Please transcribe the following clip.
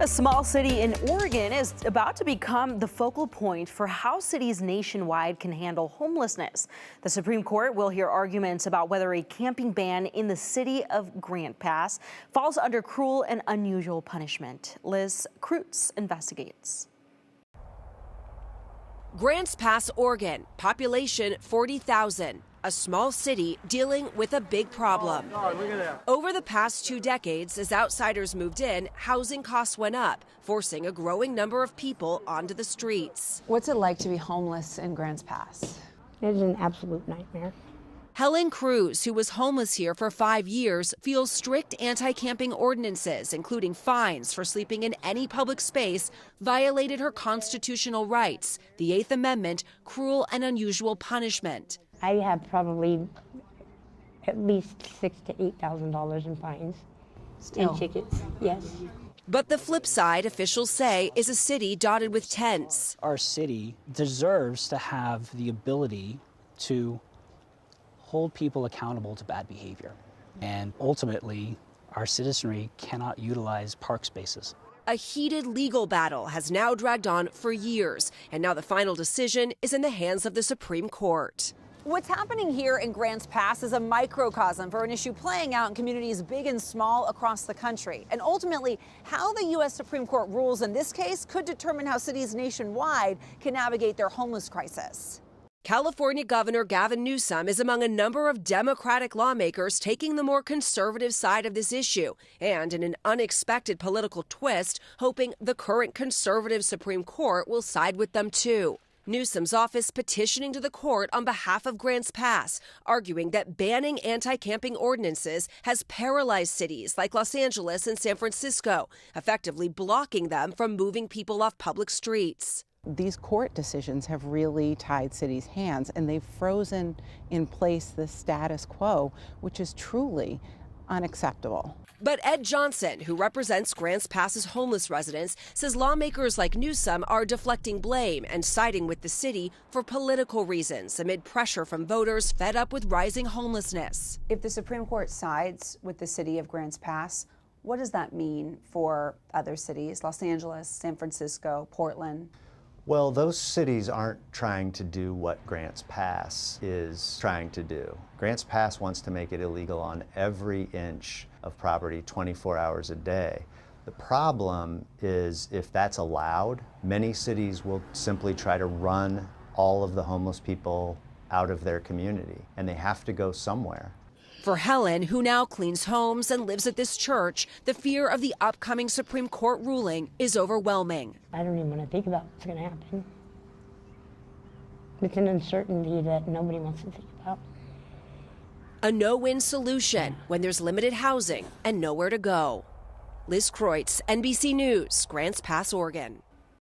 A small city in Oregon is about to become the focal point for how cities nationwide can handle homelessness. The Supreme Court will hear arguments about whether a camping ban in the city of Grants Pass falls under cruel and unusual punishment. Liz Kreutz investigates. Grants Pass, Oregon, population 40,000. A small city dealing with a big problem. Oh, look at that. Over the past 2 decades, as outsiders moved in, housing costs went up, forcing a growing number of people onto the streets. What's it like to be homeless in Grants Pass? It is an absolute nightmare. Helen Cruz, who was homeless here for 5 years, feels strict anti-camping ordinances, including fines for sleeping in any public space, violated her constitutional rights, the 8th Amendment, cruel and unusual punishment. I have probably at least $6,000 to $8,000 in fines and tickets. Yes. But the flip side, officials say, is a city dotted with tents. Our city deserves to have the ability to hold people accountable to bad behavior. And ultimately, our citizenry cannot utilize park spaces. A heated legal battle has now dragged on for years, and now the final decision is in the hands of the Supreme Court. What's happening here in Grants Pass is a microcosm for an issue playing out in communities big and small across the country. And ultimately, how the U.S. Supreme Court rules in this case could determine how cities nationwide can navigate their homeless crisis. California Governor Gavin Newsom is among a number of Democratic lawmakers taking the more conservative side of this issue, and in an unexpected political twist, hoping the current conservative Supreme Court will side with them too. Newsom's office petitioning to the court on behalf of Grants Pass, arguing that banning anti-camping ordinances has paralyzed cities like Los Angeles and San Francisco, effectively blocking them from moving people off public streets. These court decisions have really tied cities' hands, and they've frozen in place the status quo, which is truly unacceptable. But Ed Johnson, who represents Grants Pass's homeless residents, says lawmakers like Newsom are deflecting blame and siding with the city for political reasons amid pressure from voters fed up with rising homelessness. If the Supreme Court sides with the city of Grants Pass, what does that mean for other cities, Los Angeles, San Francisco, Portland? Well, those cities aren't trying to do what Grants Pass is trying to do. Grants Pass wants to make it illegal on every inch of property 24 hours a day. The problem is if that's allowed, many cities will simply try to run all of the homeless people out of their community, and they have to go somewhere. For Helen, who now cleans homes and lives at this church, the fear of the upcoming Supreme Court ruling is overwhelming. I don't even want to think about what's going to happen. It's an uncertainty that nobody wants to think about. A no-win solution when there's limited housing and nowhere to go. Liz Kreutz, NBC News, Grants Pass, Oregon.